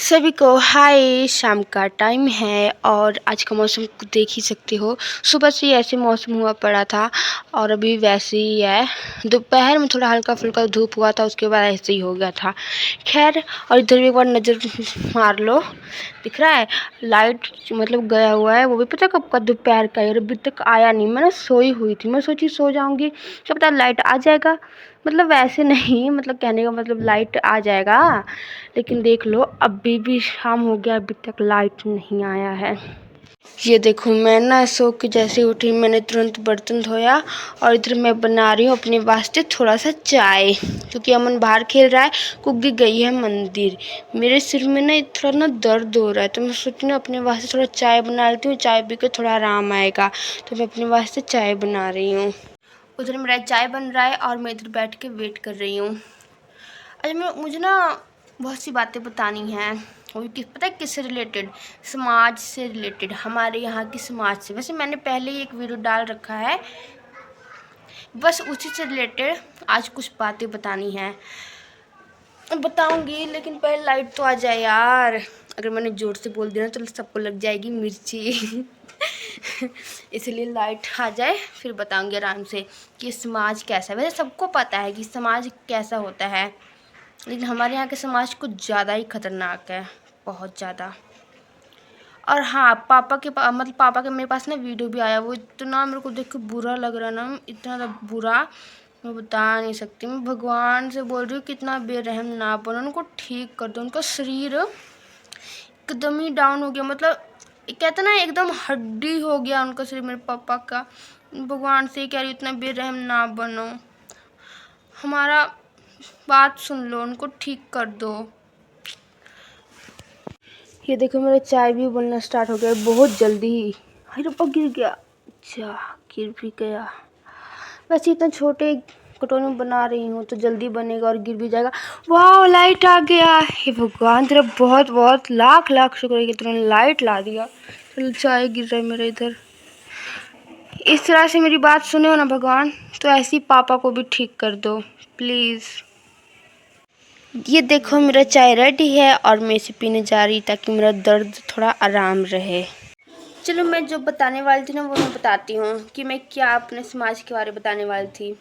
सभी को हाय। शाम का टाइम है और आज का मौसम देख ही सकते हो। सुबह से ही ऐसे मौसम हुआ पड़ा था और अभी वैसे ही है। दोपहर में थोड़ा हल्का फुल्का धूप हुआ था, उसके बाद ऐसे ही हो गया था। खैर, और इधर भी एक बार नज़र मार लो, दिख रहा है लाइट मतलब गया हुआ है। वो भी पता कब का, दोपहर का, और अभी तक आया नहीं। मैं ना सोई हुई थी, मैं सोची सो जाऊंगी, क्या पता लाइट आ जाएगा। मतलब वैसे नहीं, मतलब कहने का मतलब लाइट आ जाएगा, लेकिन देख लो अभी भी शाम हो गया, अभी तक लाइट नहीं आया है। ये देखो, मैं ना सो के जैसे उठी, मैंने तुरंत बर्तन धोया और इधर मैं बना रही हूँ अपने वास्ते थोड़ा सा चाय, क्योंकि अमन बाहर खेल रहा है, कुग्गी गई है मंदिर। मेरे सिर में ना थोड़ा ना दर्द हो रहा है, तो मैं सोची ना अपने वास्ते थोड़ा चाय बना लेती हूँ, चाय पी के थोड़ा आराम आएगा। तो मैं अपने वास्ते चाय बना रही हूँ। उधर मेरा चाय बन रहा है और मैं इधर बैठ के वेट कर रही हूँ। अच्छा, मुझे ना बहुत सी बातें बतानी हैं। वो भी पता है किससे रिलेटेड? समाज से रिलेटेड, हमारे यहाँ की समाज से। वैसे मैंने पहले ही एक वीडियो डाल रखा है, बस उसी से रिलेटेड आज कुछ बातें बतानी हैं, बताऊंगी। लेकिन पहले लाइट तो आ जाए यार। अगर मैंने ज़ोर से बोल दिया ना तो सबको लग जाएगी मिर्ची। इसलिए लाइट आ जाए फिर बताऊंगी आराम से कि समाज कैसा है। वैसे सबको पता है कि समाज कैसा होता है, लेकिन हमारे यहाँ के समाज कुछ ज़्यादा ही खतरनाक है, बहुत ज़्यादा। और हाँ, मतलब पापा के मेरे पास ना वीडियो भी आया, वो इतना मेरे को देख के बुरा लग रहा ना, इतना बुरा मैं बता नहीं सकती। मैं भगवान से बोल रही हूँ कितना बेरहम ना बनो, उनको ठीक कर दो। उनका शरीर एकदम ही डाउन हो गया, मतलब कहते ना एकदम हड्डी हो गया उनका शरीर, मेरे पापा का। भगवान से कह रही इतना बेरहम ना बनो, हमारा बात सुन लो, उनको ठीक कर दो। ये देखो, मेरा चाय भी बनना स्टार्ट हो गया बहुत जल्दी। हाय रब्बा, गिर गया। अच्छा, गिर भी गया। वैसे इतना छोटे कटोरे में बना रही हूँ तो जल्दी बनेगा और गिर भी जाएगा। वाह, लाइट आ गया। हे भगवान, तेरा बहुत बहुत लाख लाख शुक्र है कि तूने लाइट ला दिया। चल, चाय गिर रहा है मेरा इधर। इस तरह से मेरी बात सुने हो ना भगवान, तो ऐसे ही पापा को भी ठीक कर दो प्लीज़। ये देखो, मेरा चाय रेडी है और मैं इसे पीने जा रही ताकि मेरा दर्द थोड़ा आराम रहे। चलो, मैं जो बताने वाली थी ना वो मैं बताती हूँ कि मैं क्या अपने समाज के बारे में बताने वाली थी।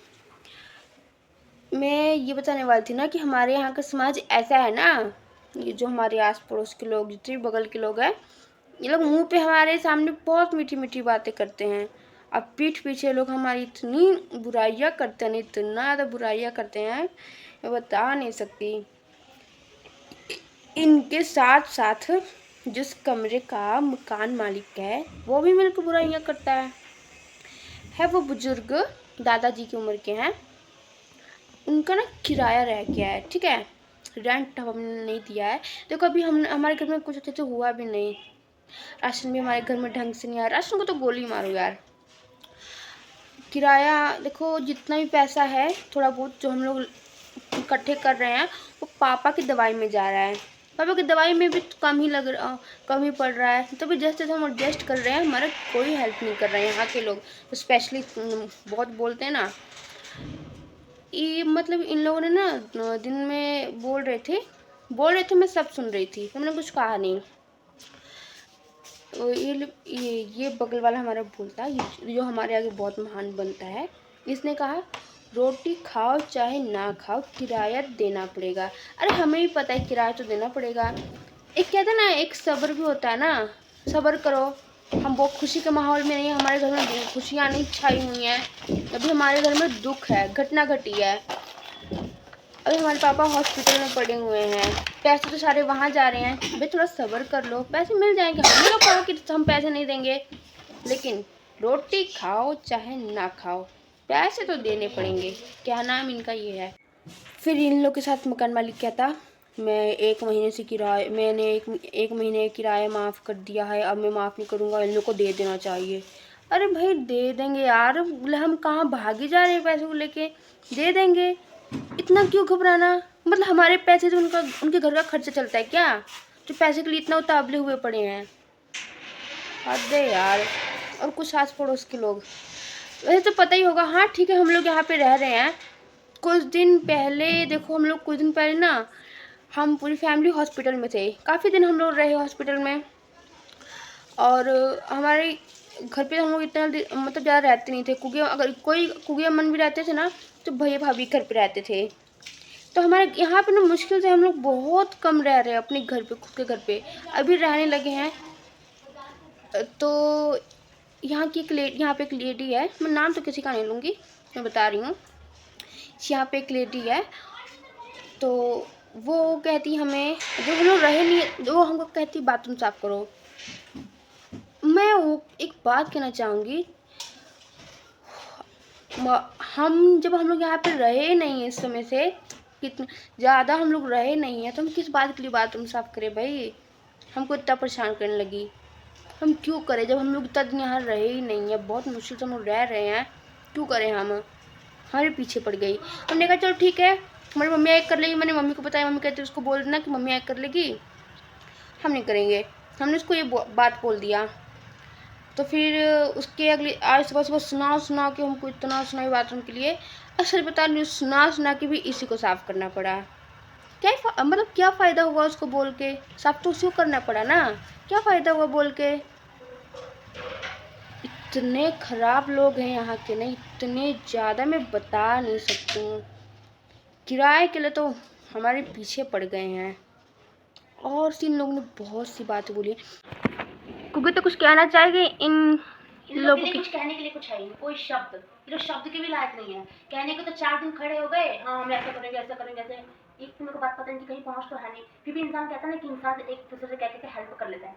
मैं ये बताने वाली थी ना कि हमारे यहाँ का समाज ऐसा है ना, ये जो हमारे आस पड़ोस के लोग, जितने बगल के लोग हैं, ये लोग मुंह पे हमारे सामने बहुत मीठी मीठी बातें करते हैं, अब पीठ पीछे लोग हमारी इतनी बुराइयाँ करते हैं, इतना ज़्यादा बुराइयाँ करते हैं, मैं बता नहीं सकती। इनके साथ साथ जिस कमरे का मकान मालिक है वो भी मेरे को बुराइयाँ करता है। वो बुजुर्ग दादाजी की उम्र के हैं, उनका ना किराया रह गया है, ठीक है, रेंट हमने नहीं दिया है। देखो, अभी हम हमारे घर में कुछ अच्छे से हुआ भी नहीं, राशन भी हमारे घर में ढंग से नहीं आया। राशन को तो गोली मारो यार। किराया देखो, जितना भी पैसा है थोड़ा बहुत जो हम लोग इकट्ठे कर रहे हैं वो पापा की दवाई में जा रहा है। पापा की दवाई में भी कम ही पड़ रहा है, तो भी जैसे हम एडजस्ट कर रहे हैं, हमारा कोई हेल्प नहीं कर रहे हैं यहाँ के लोग, तो स्पेशली बहुत बोलते हैं ना। ये मतलब इन लोगों ने ना दिन में बोल रहे थे, मैं सब सुन रही थी, तो मैंने कुछ कहा नहीं। तो ये बगल वाला हमारा बोलता है, ये जो हमारे आगे बहुत महान बनता है, इसने कहा रोटी खाओ चाहे ना खाओ किराया देना पड़ेगा। अरे हमें भी पता है किराया तो देना पड़ेगा। एक कहते हैं ना, एक सब्र भी होता है ना, सब्र करो। हम बहुत खुशी के माहौल में नहीं हैं, हमारे घर में खुशियाँ नहीं छाई हुई हैं, अभी हमारे घर में दुख है, घटना घटी है। अभी हमारे पापा हॉस्पिटल में पड़े हुए हैं, पैसे तो सारे वहाँ जा रहे हैं। भाई थोड़ा सब्र कर लो, पैसे मिल जाएंगे। हमें लोग कहो कि हम पैसे नहीं देंगे, लेकिन रोटी खाओ चाहे ना खाओ पैसे तो देने पड़ेंगे। क्या नाम इनका ये है। फिर इन लोग के साथ मकान मालिक कहता, मैंने एक महीने किराया माफ़ कर दिया है, अब मैं माफ़ नहीं करूँगा, इन लोग को दे देना चाहिए। अरे भाई दे देंगे यार, हम कहाँ भागे जा रहे हैं, पैसे को लेके दे देंगे, इतना क्यों घबराना। मतलब हमारे पैसे से उनके घर का खर्चा चलता है क्या, जो पैसे के लिए इतना उतावले हुए पड़े हैं। हद है यार। और कुछ आस पड़ोस के लोग, वैसे तो पता ही होगा। हाँ ठीक है, हम लोग यहाँ पे रह रहे हैं। कुछ दिन पहले देखो, हम लोग कुछ दिन पहले ना हम पूरी फैमिली हॉस्पिटल में थे, काफ़ी दिन हम लोग रहे हॉस्पिटल में। और हमारे घर पे हम लोग इतना मतलब ज़्यादा रहते नहीं थे, क्योंकि अगर कोई कुगी अमन भी रहते थे ना तो भैया भाभी घर पे रहते थे। तो हमारे यहाँ पे ना मुश्किल से हम लोग बहुत कम रह रहे हैं अपने घर पे, खुद के घर पे अभी रहने लगे हैं। तो यहाँ पे एक लेडी है, मैं नाम तो किसी का नहीं लूँगी, मैं बता रही हूँ। यहाँ पे एक लेडी है, तो वो कहती हमें, जो हम लोग रहे नहीं, वो हमको कहती बाथरूम साफ करो। मैं वो एक बात कहना चाहूँगी, जब हम लोग यहाँ पे रहे नहीं इस समय से, कितने ज़्यादा हम लोग रहे नहीं हैं, तो हम किस बात के लिए बाथरूम साफ करें भाई? हमको इतना परेशान करने लगी, हम क्यों करें जब हम लोग इतना दिन यहाँ रहे ही नहीं है, बहुत मुश्किल से हम लोग रह रहे हैं, क्यों करें हम? हमारे पीछे पड़ गई। हमने कहा चलो ठीक है, हमारी मम्मी एक कर लेगी। मैंने मम्मी को बताया, मम्मी कहती उसको बोल देना कि मम्मी एक कर लेगी, हम नहीं करेंगे। हमने उसको ये बात बोल दिया। तो फिर उसके अगली आज सुबह सुना के हमको इतना सुनाई बाथरूम के लिए, असल बता रही सुना के भी इसी को साफ़ करना पड़ा। मतलब क्या फ़ायदा हुआ उसको बोल के? साफ़ तो उसी को करना पड़ा ना, क्या फ़ायदा हुआ बोल के? इतने ख़राब लोग हैं यहाँ के, नहीं इतने ज़्यादा मैं बता नहीं सकती हूँ। किराए के लिए तो हमारे पीछे पड़ गए हैं। और इन लोगों ने बहुत सी बातें बोली, क्योंकि तो कुछ कहना चाहेंगे इन लोगों के कुछ कहने के लिए कुछ है ही कोई शब्द, ये तो शब्द के भी लायक नहीं है। कहने को तो 4 दिन खड़े हो गए, हाँ हम ऐसा करेंगे ऐसा करेंगे ऐसे, एक तुम्हें को बात पता नहीं कि कहीं पहुंच तो है नहीं। फिर भी इंसान कहता है ना कि इंसान एक दूसरे से कह के हेल्प कर लेता है।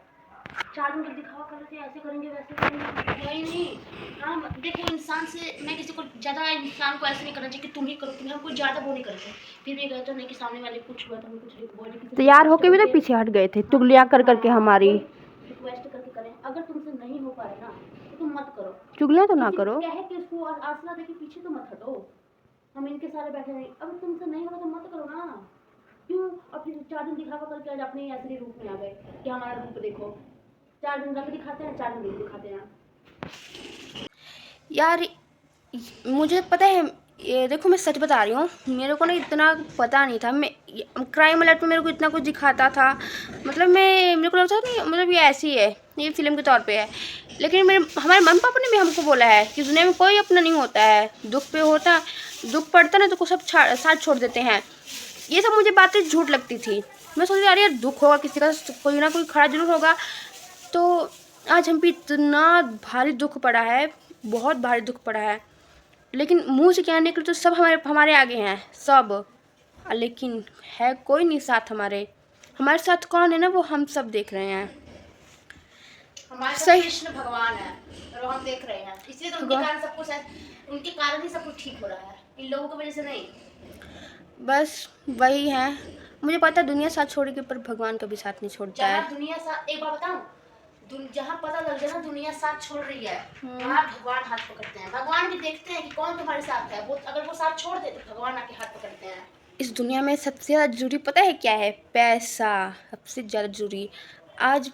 4 दिन तक दिखावा कर लेते, ऐसे करेंगे वैसे करेंगे, वही नहीं। हाँ देखो, इंसान से मैं किसी को ज़्यादा, इंसान को ऐसे नहीं करना चाहिए कि तुम ही करो, तुम्हें हम कुछ ज़्यादा वो नहीं करते। फिर भी कहते नहीं कि सामने वाले कुछ हुआ तो हम कुछ बोले, तैयार होके भी तो पीछे हट गए थे, चुगलियाँ कर करके हमारी। रिक्वेस्ट करके करें, अगर तुमसे नहीं हो पा रहा ना तो तुम मत करो, चुगलियाँ तो ना करो। कहे कि उसको आसरा देके पीछे तो मत हटो, हम इनके सारे बैठे नहीं। अगर तुमसे नहीं होगा तो मत करो ना, क्यों? और फिर 4 दिन दिखावा करके आज अपने असली रूप में आ गए कि हमारा रूप देखो। 4 दिन रंग दिखाते हैं, 4 दिन दिखाते हैं। यार मुझे पता है, ये देखो मैं सच बता रही हूँ, मेरे को ना इतना पता नहीं था। मैं क्राइम अलर्ट में मेरे को इतना कुछ दिखाता था, मतलब मेरे को लगता था नहीं, मतलब ये ऐसी है, ये फिल्म के तौर पे है। लेकिन हमारे मम्मी पापा ने भी हमको बोला है कि दुनिया में कोई अपना नहीं होता है, दुख पड़ता ना तो सब साथ छोड़ देते हैं। ये सब मुझे बातें झूठ लगती थी। मैं सोचती यार दुख होगा किसी का, कोई ना कोई खड़ा जरूर होगा। तो आज हम पे इतना भारी दुख पड़ा है, बहुत भारी दुख पड़ा है, लेकिन मुंह से कहने के लिए तो सब हमारे आगे हैं सब, लेकिन है कोई नहीं साथ हमारे साथ कौन है ना, वो हम सब देख रहे हैं। हमारे साथ कृष्ण भगवान है और हम देख रहे हैं, इसलिए तो उनके कारण सब कुछ है, उनके कारण ही सब कुछ ठीक हो रहा है, इन लोगों की वजह से नहीं। बस वही है, मुझे पता है दुनिया साथ छोड़ेगी पर भगवान कभी साथ नहीं छोड़ता है। दुनिया साथ, एक बार बताऊं, जहाँ पता लग जाए ना दुनिया साथ छोड़ रही है, वहाँ भगवान हाथ पकड़ते हैं। भगवान भी देखते हैं कि कौन तुम्हारे साथ है, वो अगर वो साथ छोड़ दे तो भगवान आके हाथ पकड़ते हैं। इस दुनिया में सबसे ज़्यादा जरूरी पता है क्या है? पैसा, सबसे ज़्यादा जरूरी। आज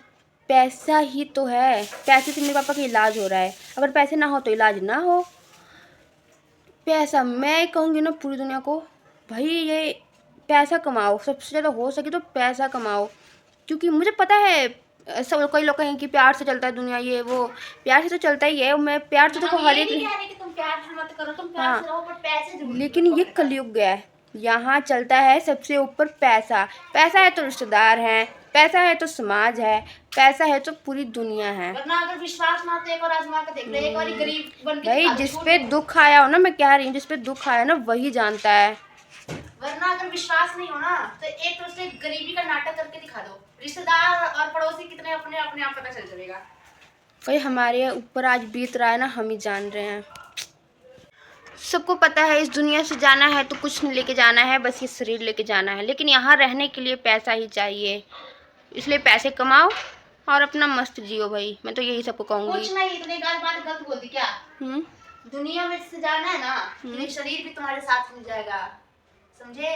पैसा ही तो है, पैसे से मेरे पापा का इलाज हो रहा है, अगर पैसे ना हो तो इलाज ना हो। पैसा, मैं कहूँगी ना पूरी दुनिया को, भाई ये पैसा कमाओ, सबसे ज़्यादा हो सके तो पैसा कमाओ। क्योंकि मुझे पता है सब कई लोग कहें कि प्यार से चलता है दुनिया, ये वो, प्यार से तो चलता ही है। मैं प्यार तो देखो हर एक, हाँ, लेकिन ये कलयुग है, यहाँ चलता है सबसे ऊपर पैसा। पैसा है तो रिश्तेदार हैं, पैसा है तो समाज है, पैसा है तो पूरी दुनिया है। वरना अगर विश्वास ना तो एक और आजमा के देख ले, एक और गरीब बन के भाई जिस पे दुख आया हो ना, मैं कह रही हूँ जिस पे दुख आया ना वही जानता है। वरना अगर विश्वास नहीं हो ना तो एक तो उससे गरीबी का नाटक करके दिखा दो, रिश्तेदार और पड़ोसी कितने अपने आप पता चल जाएगा। भाई हमारे ऊपर आज बीत रहा है ना, हम ही जान रहे हैं। सबको पता है इस दुनिया से जाना है तो कुछ नहीं लेके जाना है, बस ये शरीर लेके जाना है। लेकिन यहाँ रहने के लिए पैसा ही चाहिए, इसलिए पैसे कमाओ और अपना मस्त जियो भाई, मैं तो यही सबको कहूँगी। कुछ नहीं, इतने बात गलत बोल दी क्या? दुनिया में से जाना है ना, ये शरीर भी तुम्हारे साथ मिल जाएगा, समझे?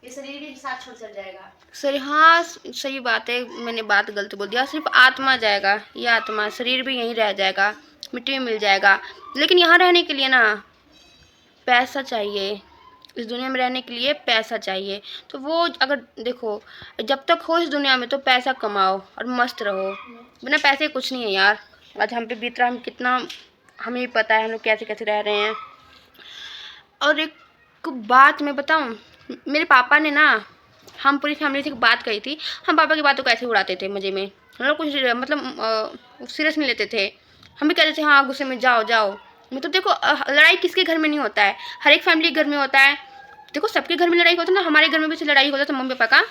ये शरीर भी साथ छोड़ चल जाएगा। सही, हाँ सही बात है, मैंने बात गलत बोल दिया। सिर्फ आत्मा जाएगा, ये आत्मा, शरीर भी यहीं रह जाएगा, मिट्टी में मिल जाएगा। लेकिन यहाँ रहने के लिए ना पैसा चाहिए, इस दुनिया में रहने के लिए पैसा चाहिए। तो वो अगर देखो, जब तक हो इस दुनिया में तो पैसा कमाओ और मस्त रहो। बिना पैसे कुछ नहीं है यार। आज हम पे बीत रहा, हम कितना, हमें ही पता है हम लोग कैसे कैसे रह रहे हैं। और एक बात मैं बताऊं, मेरे पापा ने ना, हम पूरी फैमिली से एक बात कही थी। हम पापा की बातों को ऐसे उड़ाते थे मज़े में, हम लोग कुछ मतलब सीरियस नहीं लेते थे। हम भी कहते थे हाँ गुस्से में जाओ जाओ। मतलब देखो लड़ाई किसके घर में नहीं होता है, हर एक फैमिली के घर में होता है। देखो सबके घर में लड़ाई होता है ना, हमारे घर में भी लड़ाई होता था मम्मी पापा का।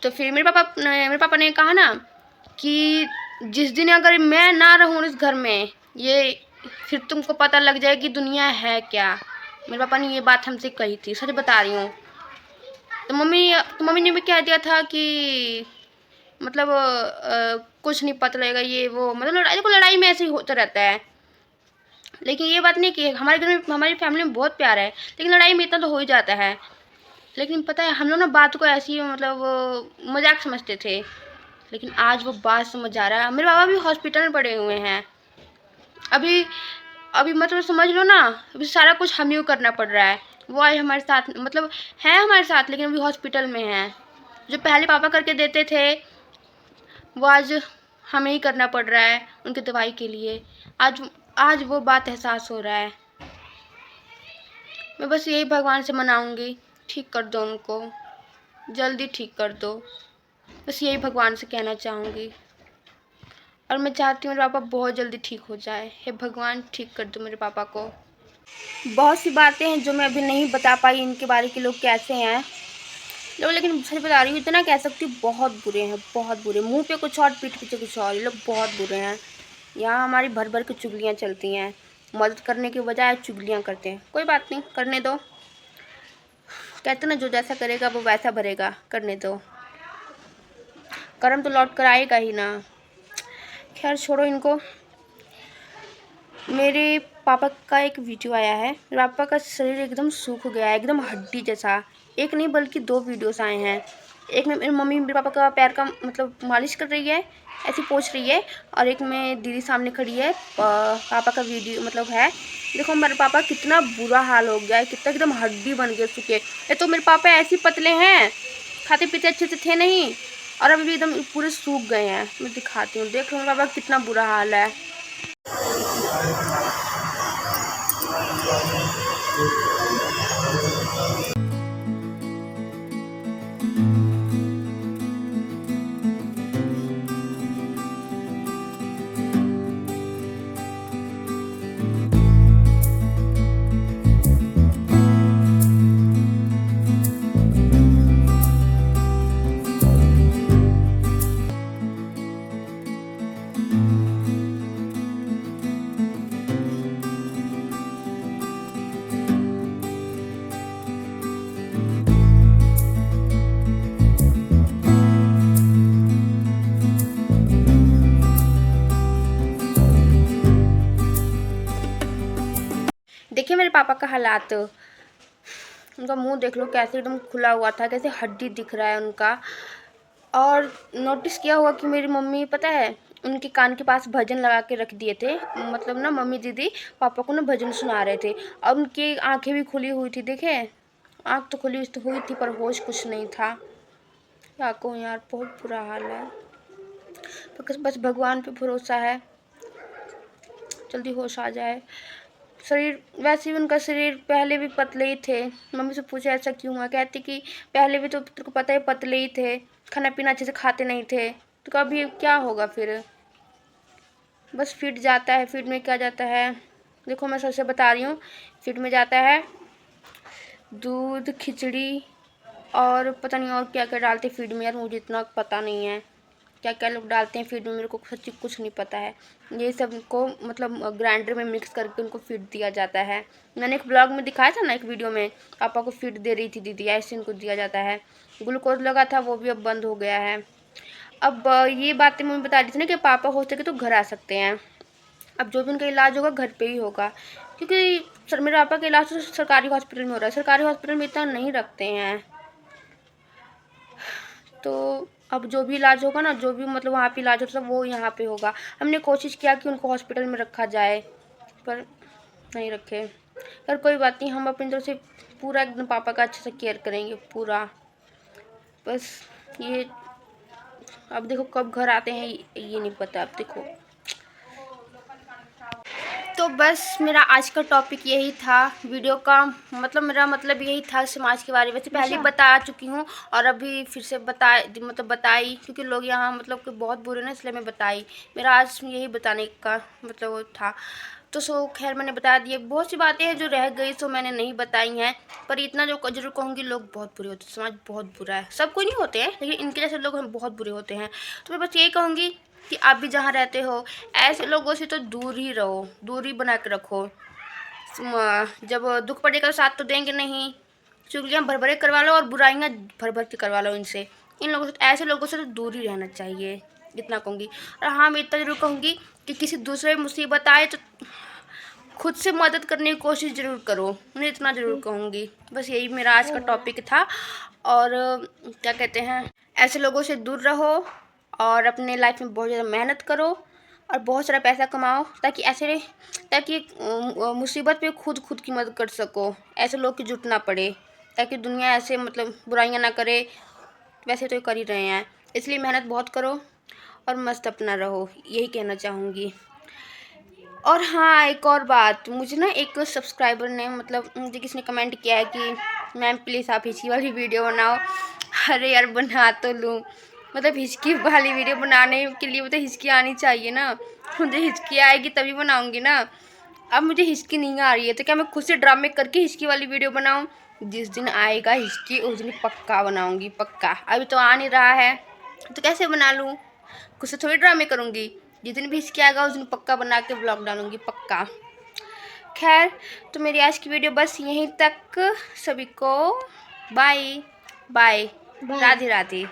तो फिर मेरे पापा ने कहा ना कि जिस दिन अगर मैं ना रहूँ इस घर में, ये फिर तुमको पता लग जाएगी दुनिया है क्या। मेरे पापा ने ये बात हमसे कही थी, सच बता रही हूँ। तो मम्मी ने भी कह दिया था कि मतलब कुछ नहीं पता लगेगा ये वो, मतलब लड़ाई, देखो लड़ाई में ऐसे ही होता रहता है। लेकिन ये बात नहीं कि हमारे घर में, हमारी फैमिली में बहुत प्यार है, लेकिन लड़ाई में इतना तो हो ही जाता है। लेकिन पता है हम लोग ना बात को ऐसी मतलब मजाक समझते थे, लेकिन आज वो बात समझ आ रहा है। मेरे बाबा भी हॉस्पिटल में पड़े हुए हैं अभी। अभी मतलब समझ लो ना, अभी सारा कुछ हम ही करना पड़ रहा है। वो आज हमारे साथ मतलब है हमारे साथ, लेकिन अभी हॉस्पिटल में है। जो पहले पापा करके देते थे वो आज हमें ही करना पड़ रहा है उनकी दवाई के लिए। आज आज वो बात एहसास हो रहा है। मैं बस यही भगवान से मनाऊंगी, ठीक कर दो उनको, जल्दी ठीक कर दो। बस यही भगवान से कहना चाहूँगी। और मैं चाहती हूँ मेरे पापा बहुत जल्दी ठीक हो जाए। हे भगवान ठीक कर दो मेरे पापा को। बहुत सी बातें हैं जो मैं अभी नहीं बता पाई, इनके बारे के लोग कैसे हैं लोग, लेकिन सच बता रही हूँ, इतना कह सकती हूँ बहुत बुरे हैं, बहुत बुरे। मुंह पे कुछ और पीठ पीछे कुछ और, ये लोग बहुत बुरे हैं। यहाँ हमारी भर भर के चुगलियाँ चलती हैं, मदद करने के बजाय चुगलियाँ करते हैं। कोई बात नहीं, करने दो। कहते ना जो जैसा करेगा वो वैसा भरेगा, करने दो। कर्म तो लौट कर आएगा ही ना। खैर छोड़ो इनको। मेरे पापा का एक वीडियो आया है, मेरे पापा का शरीर एकदम सूख गया है, एकदम हड्डी जैसा। एक नहीं बल्कि 2 वीडियोस आए हैं। एक में मेरी मम्मी मेरे पापा का पैर का मतलब मालिश कर रही है, ऐसी पोंछ रही है, और एक में दीदी सामने खड़ी है, पापा का वीडियो मतलब है। देखो मेरे पापा कितना बुरा हाल हो गया है, कितना एकदम हड्डी बन गए सूखे। ये तो मेरे पापा ऐसे पतले हैं, खाते पीते अच्छे से थे नहीं, और अभी एकदम पूरे सूख गए हैं। मैं दिखाती हूँ, देख लो मेरे पापा कितना बुरा हाल है। देखिए मेरे पापा का हालात, उनका मुंह देख लो कैसे एकदम खुला हुआ था, कैसे हड्डी दिख रहा है उनका। और नोटिस किया होगा कि मेरी मम्मी पता है उनके कान के पास भजन लगा के रख दिए थे, मतलब ना मम्मी दीदी पापा को ना भजन सुना रहे थे, और उनकी आंखें भी खुली हुई थी। देखे आंख तो खुली हुई थी पर होश कुछ नहीं था। क्या कहूँ यार, बहुत बुरा हाल है। तो बस भगवान पे भरोसा है, जल्दी होश आ जाए। शरीर वैसे भी उनका शरीर पहले भी पतले ही थे। मम्मी से पूछा ऐसा क्यों हुआ, कहती कि पहले भी तो तेरे को पता है पतले ही थे, खाना पीना अच्छे से खाते नहीं थे, तो कभी क्या होगा फिर। बस फिट जाता है, फिट में क्या जाता है, देखो मैं सबसे बता रही हूँ, फिट में जाता है दूध खिचड़ी और पता नहीं और क्या क्या डालते फीड में, यार मुझे इतना पता नहीं है क्या क्या लोग डालते हैं फीड में, मेरे को सच्ची कुछ नहीं पता है। ये सब को मतलब ग्राइंडर में मिक्स करके उनको फीड दिया जाता है। मैंने एक ब्लॉग में दिखाया था ना, एक वीडियो में पापा को फीड दे रही थी दीदी, ऐसे इनको दिया जाता है। ग्लूकोज लगा था वो भी अब बंद हो गया है। अब ये बातें मम्मी बता रही थी ना कि पापा हो सके तो घर आ सकते हैं। अब जो भी उनका इलाज होगा घर पे ही होगा, क्योंकि मेरे पापा का इलाज तो सरकारी हॉस्पिटल में हो रहा है, सरकारी हॉस्पिटल में इतना नहीं रखते हैं। तो अब जो भी इलाज होगा ना, जो भी मतलब वहाँ पे इलाज होता है वो यहाँ पे होगा। हमने कोशिश किया कि उनको हॉस्पिटल में रखा जाए पर नहीं रखे। पर कोई बात नहीं, हम अपनी तरफ से पूरा एकदम पापा का अच्छे से केयर करेंगे पूरा। बस ये अब देखो कब घर आते हैं ये नहीं पता, अब देखो। तो बस मेरा आज का टॉपिक यही था वीडियो का, मतलब मेरा मतलब यही था समाज के बारे में। वैसे पहले बता चुकी हूँ और अभी फिर से बताई क्योंकि लोग यहाँ मतलब कि बहुत बुरे ना, इसलिए मैं बताई। मेरा आज यही बताने का मतलब वो था। तो सो खैर मैंने बता दिया। बहुत सी बातें हैं जो रह गई सो मैंने नहीं बताई हैं, पर इतना जो जरूर कहूँगी, लोग बहुत बुरे होते हैं, समाज बहुत बुरा है। सब कोई नहीं होते हैं लेकिन इनके जैसे लोग हम बहुत बुरे होते हैं। तो मैं बस यही कहूँगी कि आप भी जहाँ रहते हो ऐसे लोगों से तो दूर ही रहो, दूरी बना के रखो। जब दुख पड़ेगा तो साथ तो देंगे नहीं। चुगलियाँ भर भरे करवा लो और बुराइयाँ भर भर के करवा लो इनसे। इन लोगों से, ऐसे लोगों से तो दूर ही रहना चाहिए, इतना कहूँगी। और हाँ, मैं इतना ज़रूर कहूँगी कि किसी दूसरे मुसीबत आए तो खुद से मदद करने की कोशिश ज़रूर करो, मैं इतना ज़रूर कहूँगी। बस यही मेरा आज का टॉपिक था। और क्या कहते हैं, ऐसे लोगों से दूर रहो और अपने लाइफ में बहुत ज़्यादा मेहनत करो और बहुत सारा पैसा कमाओ, ताकि मुसीबत पे खुद की मदद कर सको। ऐसे लोग की जुट ना पड़े, ताकि दुनिया ऐसे मतलब बुराइयां ना करे। वैसे तो कर ही रहे हैं, इसलिए मेहनत बहुत करो और मस्त अपना रहो, यही कहना चाहूँगी। और हाँ, एक और बात, मुझे ना एक सब्सक्राइबर ने मतलब मुझे किसी ने कमेंट किया है कि मैम प्लीज़ आप हिचकी वाली वीडियो बनाओ। अरे यार बना तो लूँ, मतलब हिचकी वाली वीडियो बनाने के लिए तो हिचकी आनी चाहिए ना। मुझे हिचकी आएगी तभी बनाऊँगी ना। अब मुझे हिचकी नहीं आ रही है तो क्या मैं खुद से ड्रामे करके हिचकी वाली वीडियो बनाऊँ? जिस दिन आएगा हिचकी उस दिन पक्का बनाऊँगी, पक्का। अभी तो आ नहीं रहा है तो कैसे बना लूँ? खुद से थोड़ी ड्रामे करूँगी। जिस दिन भी हिचकी आएगा उस दिन पक्का बना के ब्लॉग डालूँगी, पक्का। खैर, तो मेरी आज की वीडियो बस यहीं तक। सभी को बाय बाय, राधे राधे।